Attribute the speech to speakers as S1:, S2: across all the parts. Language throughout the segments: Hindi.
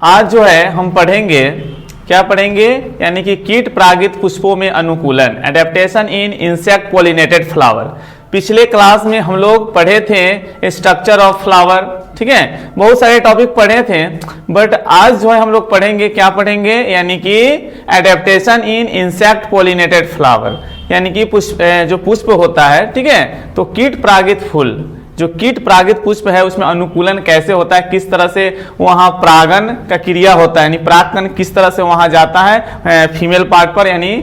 S1: आज जो है हम पढ़ेंगे, क्या पढ़ेंगे, यानी कि कीट परागित पुष्पों में अनुकूलन, एडेप्टेशन इन इंसेक्ट पॉलिनेटेड फ्लावर। पिछले क्लास में हम लोग पढ़े थे स्ट्रक्चर ऑफ फ्लावर, ठीक है, बहुत सारे टॉपिक पढ़े थे, बट आज जो है हम लोग पढ़ेंगे, क्या पढ़ेंगे, यानी कि एडेप्टेशन इन इंसेक्ट पॉलिनेटेड फ्लावर, यानी कि जो पुष्प होता है, ठीक है, तो कीट परागित फूल, जो कीट परागित पुष्प है उसमें अनुकूलन कैसे होता है, किस तरह से वहां परागन का क्रिया होता है, यानी परागकण किस तरह से वहां जाता है फीमेल पार्ट पर, यानी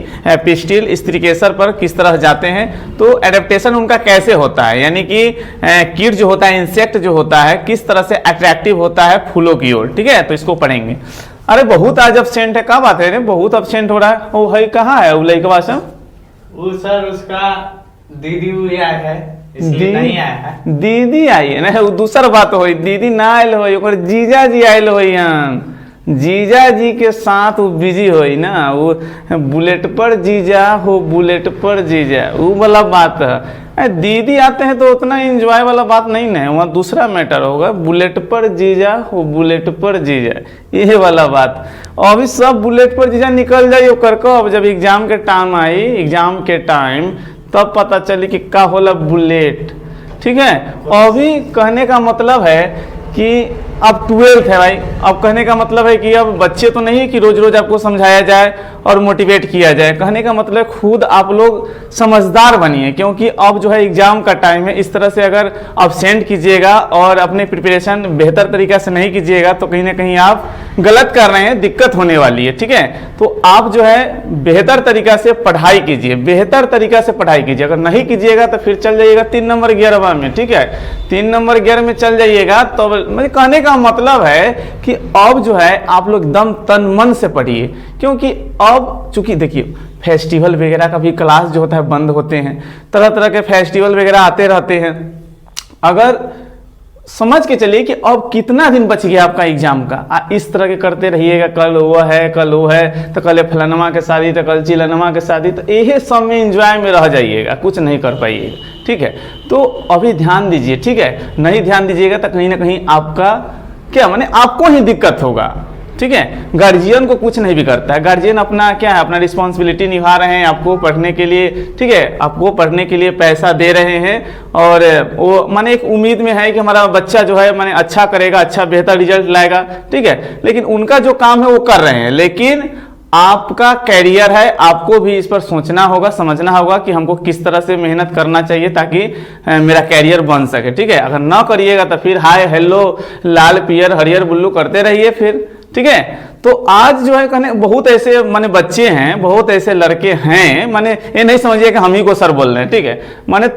S1: पिस्टिल स्त्री केसर पर किस तरह जाते हैं, तो एडेप्टेशन उनका कैसे होता है, यानी कि कीट जो होता है, इंसेक्ट जो होता है, किस तरह से अट्रैक्टिव होता है फूलों की ओर, ठीक है, तो इसको पढ़ेंगे। अरे बहुत आज एब्सेंट है, क्या बात है, बहुत एब्सेंट हो रहा है, वो है कहाँ है वो लड़का सब?
S2: वो सर उसका दीदी हुई है, इसलिए नहीं आया है।
S1: दीदी आई है ना, दूसरा बात हो, दीदी ना आयल हो, जीजा जी आयल हो, जीजा जी के साथ वो बिजी हो ना, वो बुलेट पर जीजा हो, बुलेट पर जीजा, वो वाला बात है। दीदी आते हैं तो उतना एंजॉय वाला बात नहीं है, वहाँ दूसरा मैटर होगा, बुलेट पर जीजा हो, बुलेट पर जीजा, ये वाला बात। अभी सब बुलेट पर जीजा निकल जाइए करको, अब जब एग्जाम के टाइम आई, एग्जाम के टाइम, तब पता चली कि का होला बुलेट, ठीक है। अभी कहने का मतलब है कि अब 12th है भाई, अब कहने का मतलब है कि अब बच्चे तो नहीं कि रोज रोज आपको समझाया जाए और मोटिवेट किया जाए, कहने का मतलब खुद आप लोग समझदार बनिए, क्योंकि अब जो है एग्जाम का टाइम है, इस तरह से अगर अब्सेंट कीजिएगा और अपने प्रिपरेशन बेहतर तरीका से नहीं कीजिएगा तो कहीं ना कहीं आप गलत कर रहे हैं, दिक्कत होने वाली है, ठीक है। तो आप जो है बेहतर तरीका से पढ़ाई कीजिए, बेहतर तरीका से पढ़ाई कीजिए, अगर नहीं कीजिएगा तो फिर चल जाइएगा 3 नंबर गियरवा में, ठीक है, 3 नंबर गियर में चल जाइएगा। तो मुझे कहने का मतलब है कि अब जो है आप लोग दम तन मन से पढ़िए, क्योंकि अब चूंकि देखिए फेस्टिवल वगैरह का भी क्लास जो होता है बंद होते हैं, तरह तरह के फेस्टिवल वगैरह आते रहते हैं। अगर समझ के चलिए कि अब कितना दिन बच गया आपका एग्जाम का, इस तरह के करते रहिएगा, कल वो है, कल वो है, तो कल फलानमा के शादी, तो कल चिलनमा के शादी, तो यही सब में एंजॉय में रह जाइएगा, कुछ नहीं कर पाइएगा, ठीक है। तो अभी ध्यान दीजिए, ठीक है, नहीं ध्यान दीजिएगा तो कहीं ना कहीं आपका क्या माने आपको ही दिक्कत होगा, ठीक है। गार्जियन को कुछ नहीं भी करता है, गार्जियन अपना क्या है, अपना रिस्पॉन्सिबिलिटी निभा रहे हैं आपको पढ़ने के लिए, ठीक है, आपको पढ़ने के लिए पैसा दे रहे हैं और वो माने एक उम्मीद में है कि हमारा बच्चा जो है माने अच्छा करेगा, अच्छा बेहतर रिजल्ट लाएगा, ठीक है, लेकिन उनका जो काम है वो कर रहे हैं, लेकिन आपका कैरियर है, आपको भी इस पर सोचना होगा, समझना होगा कि हमको किस तरह से मेहनत करना चाहिए ताकि मेरा कैरियर बन सके, ठीक है। अगर ना करिएगा तो फिर हाय हेलो लाल पियर हरियर बुल्लू करते रहिए फिर, ठीक है। तो आज जो है कहने बहुत ऐसे माने बच्चे हैं, बहुत ऐसे लड़के हैं, माने ये नहीं समझिए कि हम ही को सर बोल रहे हैं, ठीक है, माने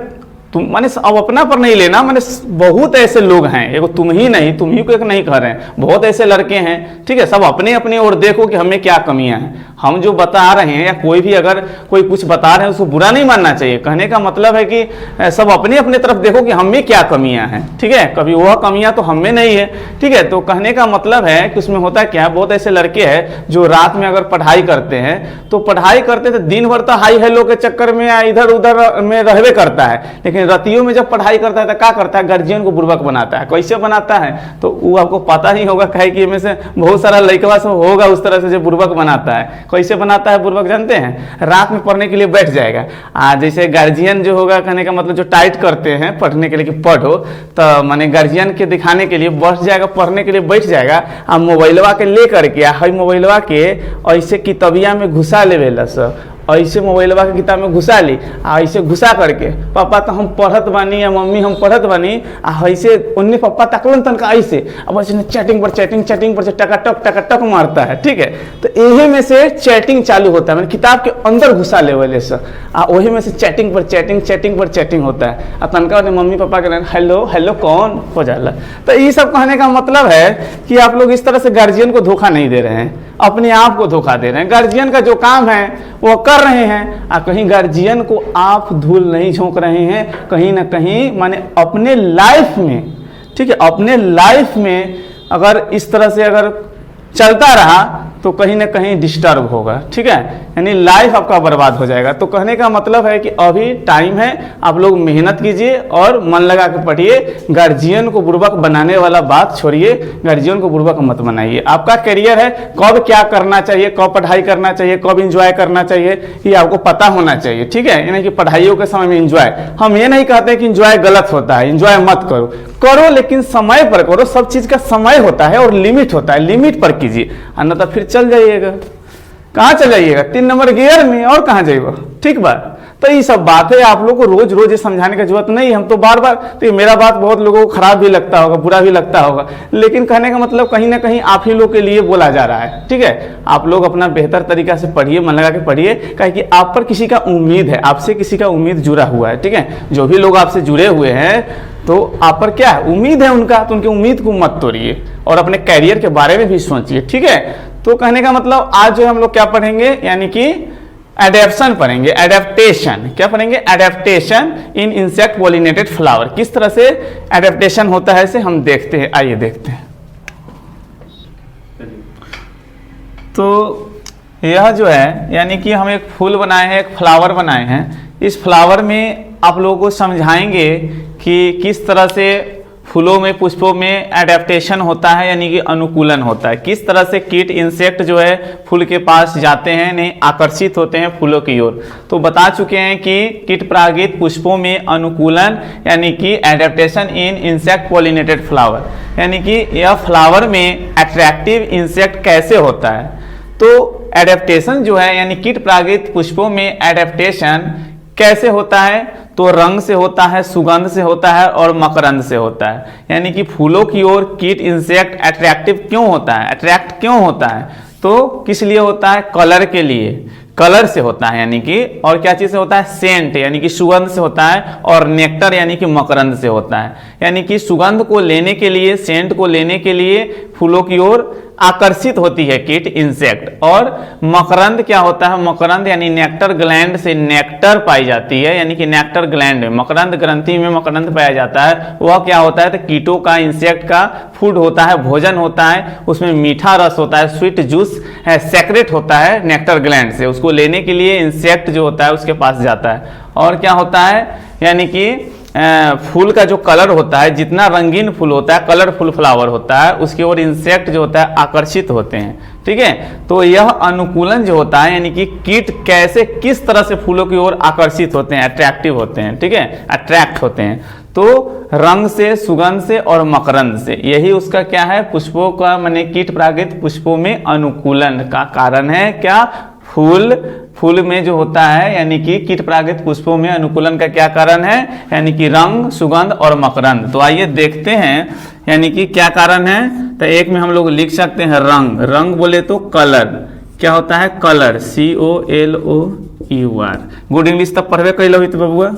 S1: तुम माने अब अपना पर नहीं लेना, माने बहुत ऐसे लोग हैं, एगो तुम ही नहीं, तुम ही को एक नहीं कह रहे हैं, बहुत ऐसे लड़के हैं, ठीक है, सब अपने अपने और देखो कि हमें क्या कमियां हैं, हम जो बता रहे हैं या कोई भी अगर कोई कुछ बता रहे हैं उसको बुरा नहीं मानना चाहिए, कहने का मतलब है कि सब अपने अपने तरफ देखो कि हमें क्या कमियां हैं, ठीक है, कभी वह कमियां तो हमें नहीं है, ठीक है। तो कहने का मतलब है कि उसमें होता क्या है, बहुत ऐसे लड़के हैं जो रात में अगर पढ़ाई करते हैं तो पढ़ाई करते तो दिन भर तो हाई हेलो के चक्कर में या इधर उधर में रहवे करता है, लेकिन रतियों में जब पढ़ाई करता है तो क्या करता है, गार्जियन को बुर्बक बनाता है। कैसे बनाता है तो वो आपको पता नहीं होगा, कहे कि इनमें से बहुत सारा लड़का सब होगा उस तरह से जो बुर्बक बनाता है। कैसे बनाता है बुर्बक जानते हैं, रात में पढ़ने के लिए बैठ जाएगा, जैसे गार्जियन जो होगा, कहने का मतलब जो टाइट करते हैं पढ़ने के लिए कि पढ़ो, तो माने गार्जियन के दिखाने के लिए बैठ जाएगा, पढ़ने के लिए बैठ जाएगा, मोबाइलवा के ले करके हई मोबाइलवा के ऐसे कितबिया में घुसा लेवेला सब, ऐसे मोबाइलवा के किताब में घुसा ली, ऐसे घुसा करके पापा तो हम पढ़त बानी या मम्मी हम पढ़त बानी, ऐसे उन्हें पापा तकलन तनका ऐसे, अब ऐसे चैटिंग पर टकाटक मारता है, ठीक है। तो यही में से चैटिंग चालू होता है, मैंने किताब के अंदर घुसा ले वाले से, वही में से चैटिंग पर चैटिंग होता है, तनका मम्मी पापा के हेलो हेलो कौन हो जाला। तो ये सब कहने का मतलब है कि आप लोग इस तरह से गार्जियन को धोखा नहीं दे रहे हैं, अपने आप को धोखा दे रहे हैं। गार्जियन का जो काम है वो कर रहे हैं, कहीं गार्जियन को आप धूल नहीं झोंक रहे हैं, कहीं ना कहीं माने अपने लाइफ में, ठीक है, अपने लाइफ में अगर इस तरह से अगर चलता रहा तो कहीं ना कहीं डिस्टर्ब होगा, ठीक है, यानी लाइफ आपका बर्बाद हो जाएगा। तो कहने का मतलब है कि अभी टाइम है, आप लोग मेहनत कीजिए और मन लगा के पढ़िए। गार्जियन को बुर्बक बनाने वाला बात छोड़िए, गार्जियन को बुर्बक मत बनाइए। आपका करियर है, कब क्या करना चाहिए, कब पढ़ाई करना चाहिए, कब इंजॉय करना चाहिए, ये आपको पता होना चाहिए, ठीक है। यानी कि पढ़ाइयों के समय में इंजॉय, हम ये नहीं कहते कि इंजॉय गलत होता है, इंजॉय मत करो, करो लेकिन समय पर करो। सब चीज का समय होता है और लिमिट होता है, लिमिट पर कीजिए, अन्यथा फिर चल जाइएगा। कहाँ चल जाइएगा? 3 नंबर गियर में, और कहाँ जाइएगा, ठीक बा। तो ये सब बात है, आप लोग को रोज रोज ये समझाने की जरूरत नहीं है। हम तो बार बार, तो ये मेरा बात बहुत लोगों को खराब भी लगता होगा, बुरा भी लगता होगा, लेकिन कहने का मतलब कहीं ना कहीं आप ही लोग के लिए बोला जा रहा है, ठीक है। आप लोग अपना बेहतर तरीका से पढ़िए, मन लगा के पढ़िए, कि आप पर किसी का उम्मीद है, आपसे किसी का उम्मीद जुड़ा हुआ है, ठीक है। जो भी लोग आपसे जुड़े हुए हैं तो आप पर क्या है, उम्मीद है उनका, तो उनकी उम्मीद को मत तोड़िए और अपने कैरियर के बारे में भी सोचिए, ठीक है। तो कहने का मतलब आज जो हम लोग क्या पढ़ेंगे, यानी कि एडेप्शन पढ़ेंगे, एडेप्टेशन। क्या पढ़ेंगे? एडेप्टेशन इन इंसेक्ट पॉलिनेटेड फ्लावर। किस तरह से एडेप्टेशन होता है इसे हम देखते हैं, आइए देखते हैं। तो यह जो है, यानी कि हम एक फूल बनाए हैं, एक फ्लावर बनाए हैं। इस फ्लावर में आप लोगों को समझाएंगे कि किस तरह से फूलों में, पुष्पों में एडेप्टेशन होता है, यानी कि अनुकूलन होता है। किस तरह से कीट, इंसेक्ट जो है फूल के पास जाते हैं, नहीं आकर्षित होते हैं फूलों की ओर। तो बता चुके हैं कि कीट परागित पुष्पों में अनुकूलन, यानी कि एडेप्टेशन इन इंसेक्ट पॉलिनेटेड फ्लावर, यानी कि यह फ्लावर में अट्रैक्टिव इंसेक्ट कैसे होता है। तो एडेप्टेशन जो है, यानी कीट परागित पुष्पों में एडेप्टेशन कैसे होता है, तो रंग से होता है, सुगंध से होता है और मकरंद से होता है। यानी कि फूलों की ओर कीट, इंसेक्ट अट्रैक्टिव क्यों होता है, अट्रैक्ट क्यों होता है, तो किस लिए होता है? कलर के लिए, कलर से होता है, यानी कि, और क्या चीज से होता है? सेंट, यानी कि सुगंध से होता है, और नेक्टर यानी कि मकरंद से होता है। यानी कि सुगंध को लेने के लिए, सेंट को लेने के लिए फूलों की ओर आकर्षित होती है कीट, इंसेक्ट। और मकरंद क्या होता है? मकरंद यानी नेक्टर ग्लैंड से नेक्टर पाई जाती है, यानी कि नेक्टर ग्लैंड में, मकरंद ग्रंथि में मकरंद पाया जाता है। वह क्या होता है? तो कीटों का, इंसेक्ट का फूड होता है, भोजन होता है, उसमें मीठा रस होता है, स्वीट जूस है, सेक्रेट होता है नेक्टर ग्लैंड से। उसको लेने के लिए इंसेक्ट जो होता है उसके पास जाता है। और क्या होता है? यानी कि फूल का जो कलर होता है, जितना रंगीन फूल होता है, कलरफुल फ्लावर होता है, उसकी ओर इंसेक्ट जो होता है आकर्षित होते हैं, ठीक है। तो यह अनुकूलन जो होता है, यानी कि कीट कैसे, किस तरह से फूलों की ओर आकर्षित होते हैं, अट्रैक्टिव होते हैं, ठीक है, अट्रैक्ट होते हैं। तो रंग से, सुगंध से और मकरंद से, यही उसका क्या है? पुष्पों का, माने कीट परागित पुष्पों में अनुकूलन का कारण है। क्या? फूल में जो होता है, यानी कि कीट परागित पुष्पों में अनुकूलन का क्या कारण है? यानी कि रंग, सुगंध और मकरंद। तो आइए देखते हैं, यानी कि क्या कारण है। तो एक में हम लोग लिख सकते हैं रंग, रंग बोले तो कलर, क्या होता है? Colour, COLOUR। गुड इंग्लिश तब पढ़वे कैल हो बबुआ।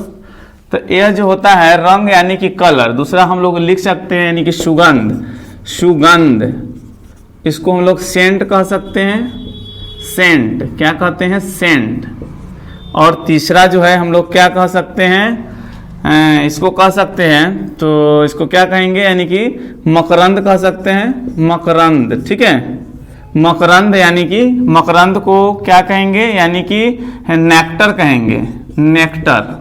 S1: तो यह जो होता है रंग यानी कि कलर। दूसरा हम लोग लिख सकते हैं यानी कि सुगंध, सुगंध, इसको हम लोग सेंट कह सकते हैं, सेंट, क्या कहते हैं? सेंट। और तीसरा जो है हम लोग क्या कह सकते हैं? इसको कह सकते हैं, तो इसको क्या कहेंगे? यानी कि मकरंद कह सकते हैं, मकरंद, ठीक है। मकरंद यानी कि, मकरंद को क्या कहेंगे? यानी कि नेक्टर कहेंगे, नेक्टर,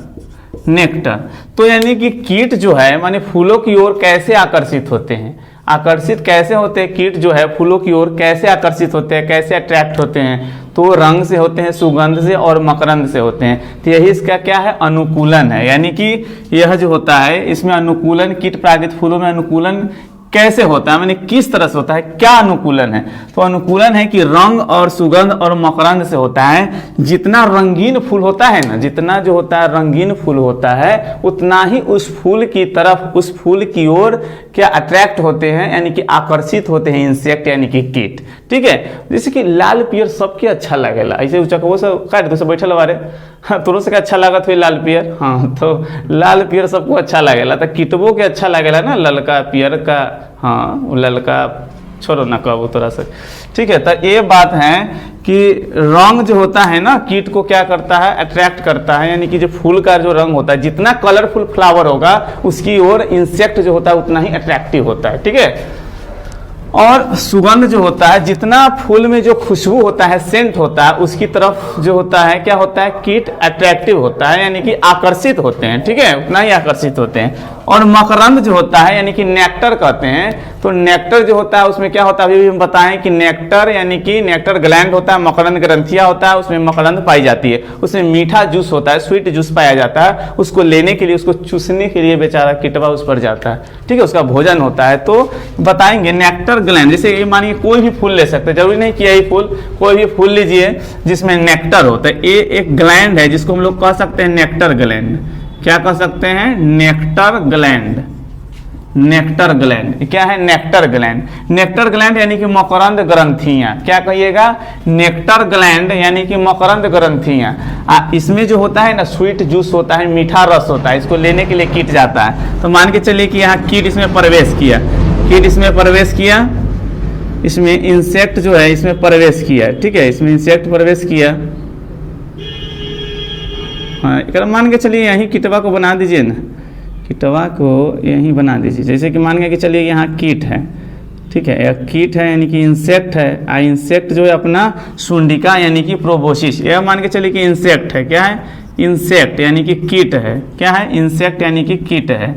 S1: नेक्टर। तो यानी कि कीट जो है, माने फूलों की ओर कैसे आकर्षित होते हैं, आकर्षित कैसे होते हैं कीट जो है फूलों की ओर, कैसे आकर्षित होते हैं, कैसे अट्रैक्ट होते हैं? तो रंग से होते हैं, सुगंध से और मकरंद से होते हैं। तो यही इसका क्या है? अनुकूलन है। यानी कि यह जो होता है, इसमें अनुकूलन, कीट परागित फूलों में अनुकूलन कैसे होता है, माने किस तरह से होता है, क्या अनुकूलन है? तो अनुकूलन है कि रंग और सुगंध और मकरंद से होता है। जितना रंगीन फूल होता है ना, जितना जो होता है रंगीन फूल होता है, उतना ही उस फूल की तरफ, उस फूल की ओर क्या अट्रैक्ट होते हैं, यानी कि आकर्षित होते हैं इंसेक्ट, यानी कि कीट, ठीक है। जैसे कि लाल पियर सबके अच्छा लगेला, ऐसे वो सब काट दो, बैठल बारे, हाँ, तोरो से अच्छा लागत हुई लाल पियर, हाँ, तो लाल पियर सबको अच्छा लगेला, तो कीटबो के अच्छा लगेला ना, ललका पियर का, हाँ, ललका छोड़ो ना कहू तोरा से, ठीक है। तो ये बात है कि रंग जो होता है ना, कीट को क्या करता है? अट्रैक्ट करता है। यानी कि जो फूल का जो रंग होता है, जितना कलरफुल फ्लावर होगा उसकी ओर इंसेक्ट जो होता है उतना ही अट्रैक्टिव होता है, ठीक है। और सुगंध जो होता है, जितना फूल में जो खुशबू होता है, सेंट होता है, उसकी तरफ जो होता है क्या होता है, कीट अट्रैक्टिव होता है, यानी कि आकर्षित होते हैं, ठीक है, उतना ही आकर्षित होते हैं। और मकरंद जो होता है यानी कि नेक्टर कहते हैं, तो नेक्टर जो होता है उसमें क्या होता है, अभी भी हम बताएं कि नेक्टर यानी कि नेक्टर ग्लैंड होता है, मकरंद ग्रंथिया होता है, उसमें मकरंद पाई जाती है, उसमें मीठा जूस होता है, स्वीट जूस पाया जाता है, उसको लेने के लिए, उसको चूसने के लिए बेचारा किटवा उस पर जाता है, ठीक है, उसका भोजन होता है। तो बताएंगे नेक्टर ग्लैंड, जैसे ये मानिए कोई भी फूल ले सकते हैं, जरूरी नहीं कि यही फूल, कोई भी फूल लीजिए जिसमें नेक्टर होता है, ये एक ग्लैंड है जिसको हम लोग कह सकते हैं नेक्टर ग्लैंड। क्या कह सकते हैं, नेक्टर ग्लैंड। नेक्टर ग्लैंड क्या है, नेक्टर ग्लैंड। नेक्टर ग्लैंड यानी कि मकरंद ग्रंथियां, क्या कहिएगा, नेक्टर ग्लैंड यानी कि मकरंद ग्रंथियां। इसमें जो होता है ना स्वीट जूस होता है, मीठा रस होता है, इसको लेने के लिए कीट जाता है। तो मान के चलिए कि यहाँ कीट इसमें प्रवेश किया, कीट इसमें प्रवेश किया, इसमें इंसेक्ट जो है इसमें प्रवेश किया, ठीक है, इसमें इंसेक्ट प्रवेश किया। हाँ, एक मान के चलिए यहीं किटवा को बना दीजिए ना, किटवा को यहीं बना दीजिए। जैसे कि मान के चलिए यहाँ कीट है, ठीक है, यह कीट है यानी कि इंसेक्ट है, इंसेक्ट जो है अपना सुंडिका यानी कि प्रोबोसिस, यह मान के चलिए कि इंसेक्ट है, क्या है, इंसेक्ट यानी कि कीट है, क्या है, इंसेक्ट यानी कि कीट है,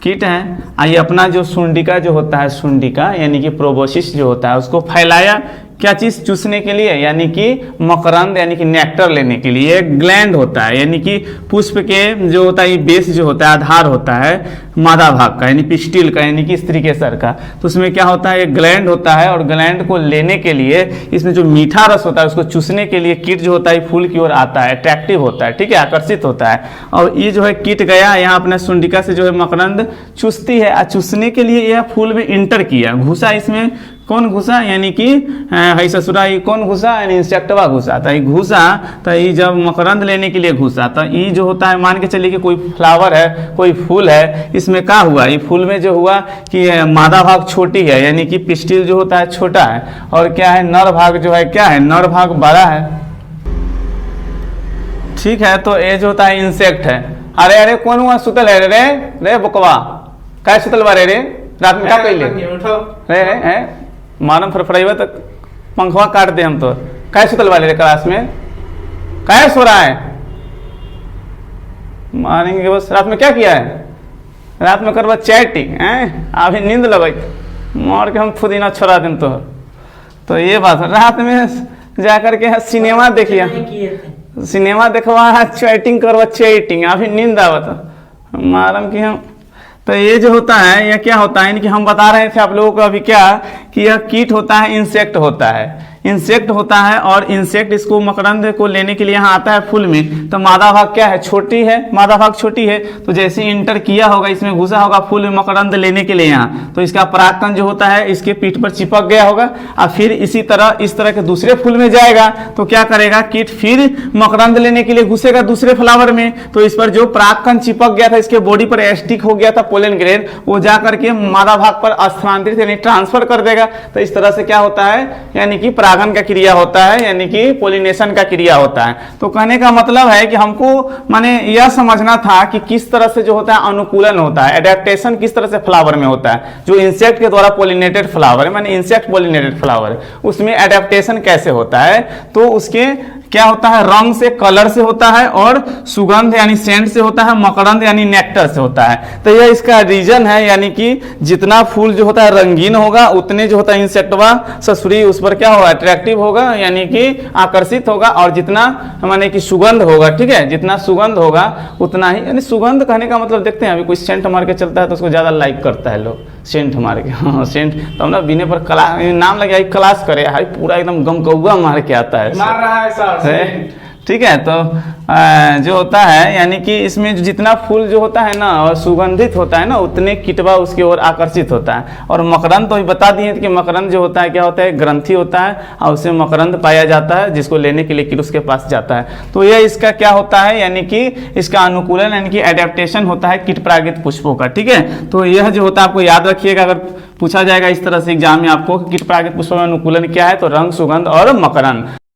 S1: कीट है। आइए अपना जो सुंडिका जो होता है, सुंडिका यानी कि प्रोबोसिस जो होता है, उसको फैलाया क्या चीज, चूसने के लिए, यानी कि मकरंद यानी कि नेक्टर लेने के लिए। एक ग्लैंड होता है यानी कि पुष्प के जो होता है बेस जो होता है, आधार होता है मादा भाग का यानी पिस्टिल का यानी कि स्त्री केसर का, तो उसमें क्या होता है, एक ग्लैंड होता है, और ग्लैंड को लेने के लिए इसमें जो मीठा रस होता है उसको चूसने के लिए कीट जो होता है फूल की ओर आता है, अट्रैक्टिव होता है, ठीक है, आकर्षित होता है। और ये जो है कीट गया यहाँ अपने सुंडिका से जो है मकरंद चूसती है, चूसने के लिए यह फूल में इंटर किया, घुसा, इसमें कौन घुसा, यानी कि है ससुरा, ये कौन घुसा, यानी इंसेक्टवा घुसा। तो ये घुसा, तो ये जब मकरंद लेने के लिए घुसा, तो ये जो होता है मान के चलिए कि कोई फ्लावर है, कोई फूल है, इसमें क्या हुआ, ये फूल में जो हुआ कि मादा भाग छोटी है यानी कि पिस्टिल जो होता है छोटा है, और क्या है, नर भाग जो है क्या है, नर भाग बड़ा है, ठीक है। तो ये जो होता है इंसेक्ट है। अरे अरे कौन हुआ सुतल है रे, रे बुकवा क्या सुतल बारे रे, रात में क्या कैले रे रे है, मारम फरफड़ाइबा तक पंखवा काट दे हम तो। काय सुतल वाले रे क्लास में, काय सो रहा है, मारेंगे बस। रात में क्या किया है, रात में करवा चैटिंग है, अभी नींद लगे मार के हम फुदीना छोड़ा दिन। तो ये बात है, रात में जाकर के सिनेमा देखिए, सिनेमा देखवा, चैटिंग करवा, चैटिंग, अभी नींद आवत मारम की हम। तो ये जो होता है यह क्या होता है, यानी कि हम बता रहे थे आप लोगों को अभी क्या कि यह कीट होता है, इंसेक्ट होता है, इंसेक्ट होता है। और इंसेक्ट इसको मकरंद को लेने के लिए यहाँ आता है फूल में। तो मादा भाग क्या है, छोटी है, मादा भाग छोटी है, तो जैसे इंटर किया होगा, इसमें घुसा होगा फूल में मकरंद लेने के लिए यहाँ, तो इसका परागकण जो होता है इसके पीठ पर चिपक गया होगा, और फिर इसी तरह इस तरह के दूसरे फूल में जाएगा, तो क्या करेगा कीट, फिर मकरंद लेने के लिए घुसेगा दूसरे फ्लावर में, तो इस पर जो परागकण चिपक गया था, इसके बॉडी पर स्टिक हो गया था पोलन ग्रेन, वो जा करके मादा भाग पर स्थानांतरित यानी ट्रांसफर कर देगा। तो इस तरह से क्या होता है, यानी कि परागन का क्रिया होता है, यानी कि पोलिनेशन का क्रिया होता है। तो कहने का मतलब है कि हमको माने यह समझना था कि किस तरह से जो होता है अनुकूलन होता है, एडेप्टेशन किस तरह से फ्लावर में होता है। जो इंसेक्ट के द्वारा पोलिनेटेड फ्लावर है, माने इंसेक्ट पोलिनेटेड फ्लावर है, उसमें एडेप्टेशन कैसे होता है, तो उसके क्या होता है, रंग से, कलर से होता है, और सुगंध यानी सेंट से होता है, मकरंद यानी नेक्टर से होता है। तो यह इसका रीजन है, यानी कि जितना फूल जो होता है रंगीन होगा, उतने जो होता है इंसेक्टवा ससुरी उस पर क्या होगा, अट्रैक्टिव होगा, यानी कि आकर्षित होगा, और जितना माने कि सुगंध होगा, ठीक है, जितना सुगंध होगा उतना ही, यानी सुगंध कहने का मतलब देखते हैं अभी कोई सेंट मार के चलता है तो उसको ज्यादा लाइक करता है लोग, सेंट मार के, हाँ सेंट, तो हम ना बिने पर क्लास नाम लगे क्लास करे, हाई पूरा एकदम गम कौआ मार के आता है,
S2: मार रहा है सर,
S1: ठीक है। तो जो होता है यानी कि इसमें जितना फूल जो होता है ना और सुगंधित होता है ना, उतने कीटवा उसकी ओर आकर्षित होता है। और मकरंद तो बता दिए कि मकरंद जो होता है क्या होता है, ग्रंथि होता है, और उससे मकरंद पाया जाता है, जिसको लेने के लिए कीट उसके पास जाता है। तो यह इसका क्या होता है, यानी कि इसका अनुकूलन यानी कि एडेप्टेशन होता है कीट परागित पुष्पों का, ठीक है। तो यह जो होता है आपको याद रखिएगा, अगर पूछा जाएगा इस तरह से एग्जाम में आपको कीट परागित पुष्पों में अनुकूलन क्या है, तो रंग, सुगंध और मकरंद।